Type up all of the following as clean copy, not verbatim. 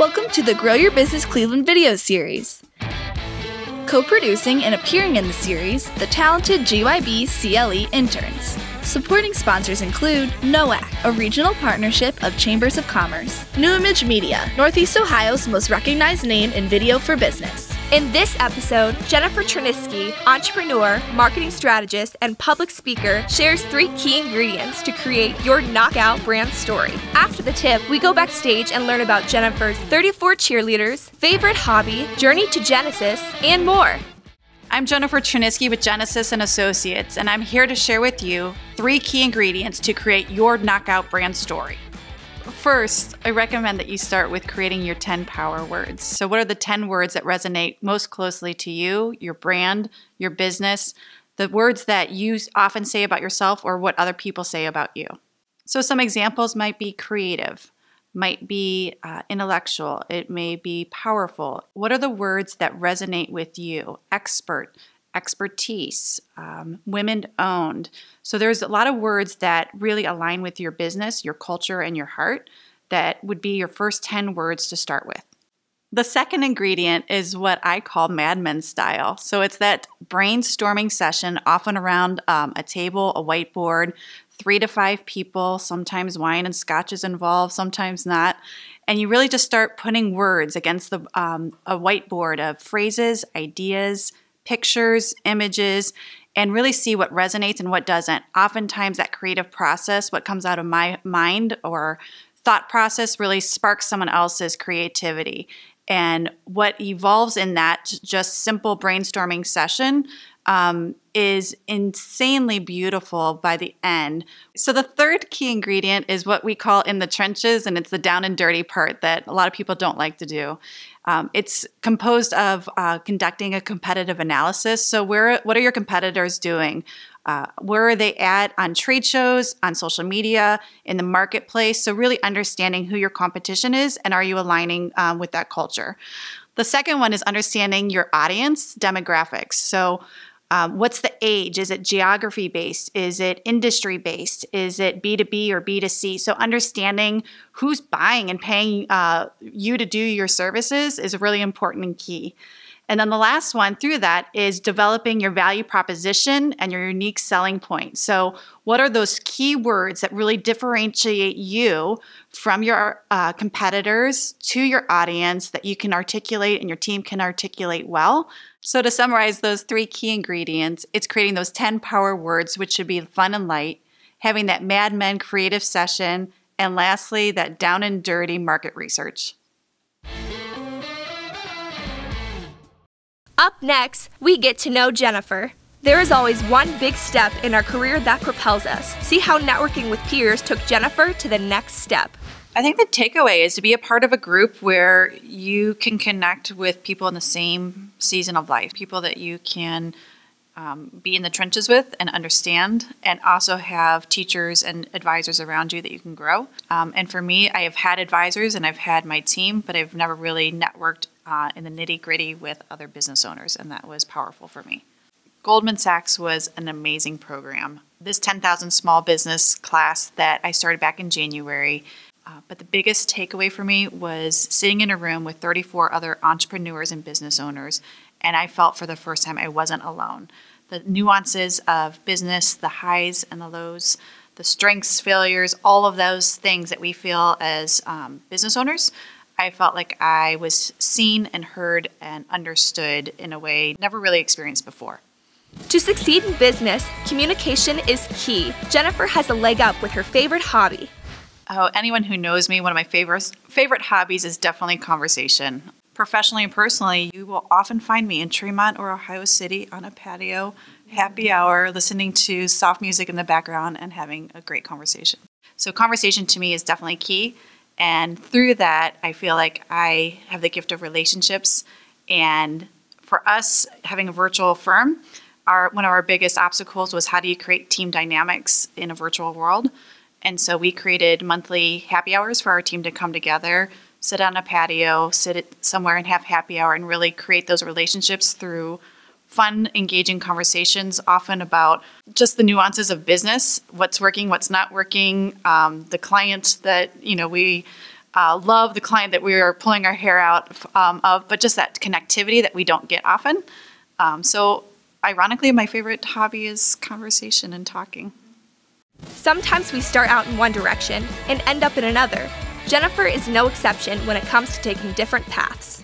Welcome to the Grow Your Business Cleveland video series. Co-producing and appearing in the series, the talented GYB CLE Interns. Supporting sponsors include NOAC, a regional partnership of Chambers of Commerce. New Image Media, Northeast Ohio's most recognized name in video for business. In this episode, Jennifer Chernisky, entrepreneur, marketing strategist, and public speaker, shares 3 key ingredients to create your knockout brand story. After the tip, we go backstage and learn about Jennifer's 34 cheerleaders, favorite hobby, journey to Jennasis, and more. I'm Jennifer Chernisky with Jennasis and Associates, and I'm here to share with you 3 key ingredients to create your knockout brand story. First, I recommend that you start with creating your 10 power words. So what are the 10 words that resonate most closely to you, your brand, your business, the words that you often say about yourself or what other people say about you? So some examples might be creative, might be intellectual, it may be powerful. What are the words that resonate with you? Expert, expertise, women-owned. So there's a lot of words that really align with your business, your culture, and your heart that would be your first 10 words to start with. The second ingredient is what I call Mad Men style. So it's that brainstorming session, often around a table, a whiteboard, 3 to 5 people, sometimes wine and scotch is involved, sometimes not. And you really just start putting words against a whiteboard of phrases, ideas, pictures, images, and really see what resonates and what doesn't. Oftentimes that creative process, what comes out of my mind or thought process, really sparks someone else's creativity. And what evolves in that just simple brainstorming session is insanely beautiful by the end. So the third key ingredient is what we call in the trenches, and it's the down and dirty part that a lot of people don't like to do. It's composed of conducting a competitive analysis. So what are your competitors doing? Where are they at on trade shows, on social media, in the marketplace? So really understanding who your competition is and are you aligning with that culture. The second one is understanding your audience demographics. So what's the age? Is it geography based? Is it industry based? Is it B2B or B2C? So understanding who's buying and paying you to do your services is really important and key. And then the last one through that is developing your value proposition and your unique selling point. So what are those key words that really differentiate you from your competitors to your audience that you can articulate and your team can articulate well? So to summarize those 3 key ingredients, it's creating those 10 power words, which should be fun and light, having that Mad Men creative session, and lastly, that down and dirty market research. Up next, we get to know Jennifer. There is always one big step in our career that propels us. See how networking with peers took Jennifer to the next step. I think the takeaway is to be a part of a group where you can connect with people in the same season of life, people that you can be in the trenches with and understand, and also have teachers and advisors around you that you can grow. And for me, I have had advisors and I've had my team, but I've never really networked in the nitty-gritty with other business owners, and that was powerful for me. Goldman Sachs was an amazing program. This 10,000 small business class that I started back in January, but the biggest takeaway for me was sitting in a room with 34 other entrepreneurs and business owners, and I felt for the first time I wasn't alone. The nuances of business, the highs and the lows, the strengths, failures, all of those things that we feel as business owners, I felt like I was seen and heard and understood in a way never really experienced before. To succeed in business, communication is key. Jennifer has a leg up with her favorite hobby. Oh, anyone who knows me, one of my favorite hobbies is definitely conversation. Professionally and personally, you will often find me in Tremont or Ohio City on a patio, happy hour, listening to soft music in the background and having a great conversation. So conversation to me is definitely key. And through that, I feel like I have the gift of relationships. And for us, having a virtual firm, one of our biggest obstacles was how do you create team dynamics in a virtual world? And so we created monthly happy hours for our team to come together, sit on a patio, sit somewhere and have happy hour and really create those relationships through fun, engaging conversations, often about just the nuances of business, what's working, what's not working, the clients that we love the client that we are pulling our hair out of, but just that connectivity that we don't get often. So ironically, my favorite hobby is conversation and talking. Sometimes we start out in one direction and end up in another. Jennifer is no exception when it comes to taking different paths.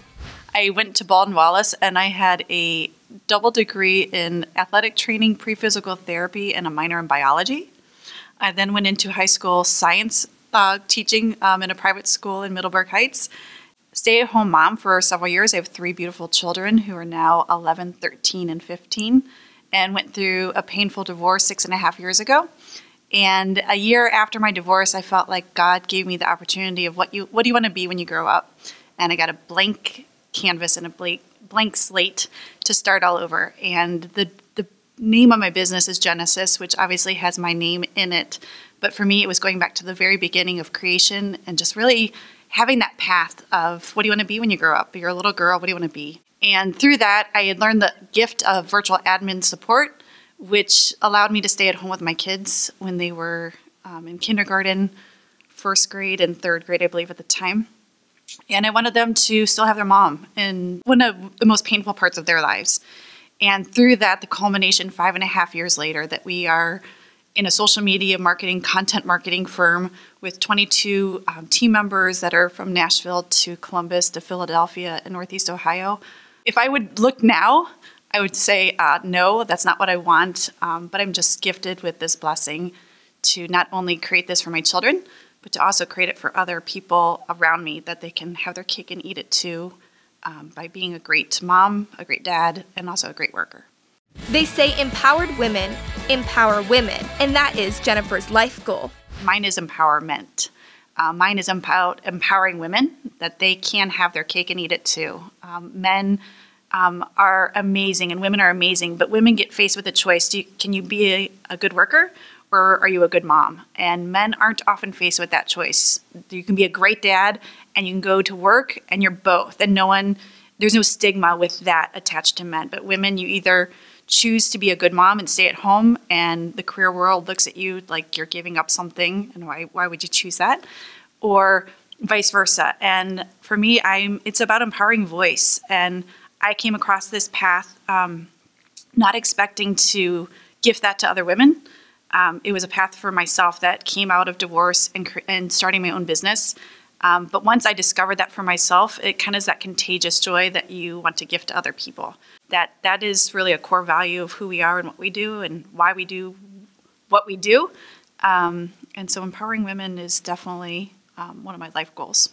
I went to Baldwin Wallace and I had a double degree in athletic training, pre-physical therapy, and a minor in biology. I then went into high school science teaching in a private school in Middleburg Heights. Stay-at-home mom for several years. I have 3 beautiful children who are now 11, 13, and 15, and went through a painful divorce 6.5 years ago. And a year after my divorce, I felt like God gave me the opportunity of what do you want to be when you grow up? And I got a blank canvas and a blank slate to start all over. And the name of my business is Jennasis, which obviously has my name in it. But for me, it was going back to the very beginning of creation and just really having that path of what do you want to be when you grow up? You're a little girl, what do you want to be? And through that, I had learned the gift of virtual admin support, which allowed me to stay at home with my kids when they were in kindergarten, 1st grade, and 3rd grade, I believe, at the time. And I wanted them to still have their mom in one of the most painful parts of their lives. And through that, the culmination 5.5 years later, that we are in a social media marketing, content marketing firm with 22 team members that are from Nashville to Columbus to Philadelphia and Northeast Ohio. If I would look now, I would say, no, that's not what I want, but I'm just gifted with this blessing to not only create this for my children, but to also create it for other people around me, that they can have their cake and eat it too, by being a great mom, a great dad, and also a great worker. They say empowered women empower women, and that is Jennifer's life goal. Mine is empowerment. Mine is empowering women, that they can have their cake and eat it too. Men are amazing and women are amazing, but women get faced with a choice. Can you be a good worker or are you a good mom? And men aren't often faced with that choice. You can be a great dad and you can go to work and you're both. And there's no stigma with that attached to men. But women, you either choose to be a good mom and stay at home and the career world looks at you like you're giving up something and why would you choose that? Or vice versa. And for me, it's about empowering voice. And I came across this path not expecting to gift that to other women. It was a path for myself that came out of divorce and starting my own business. But once I discovered that for myself, it kind of is that contagious joy that you want to gift to other people. That is really a core value of who we are and what we do and why we do what we do. And so empowering women is definitely one of my life goals.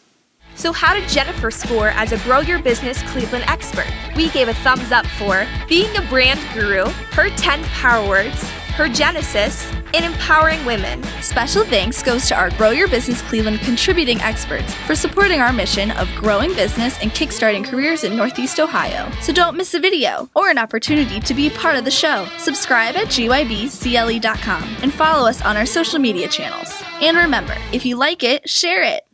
So how did Jennifer score as a Grow Your Business Cleveland expert? We gave a thumbs up for being a brand guru, her 10 power words, her Jennasis, and empowering women. Special thanks goes to our Grow Your Business Cleveland contributing experts for supporting our mission of growing business and kickstarting careers in Northeast Ohio. So don't miss a video or an opportunity to be part of the show. Subscribe at GYBCLE.com and follow us on our social media channels. And remember, if you like it, share it.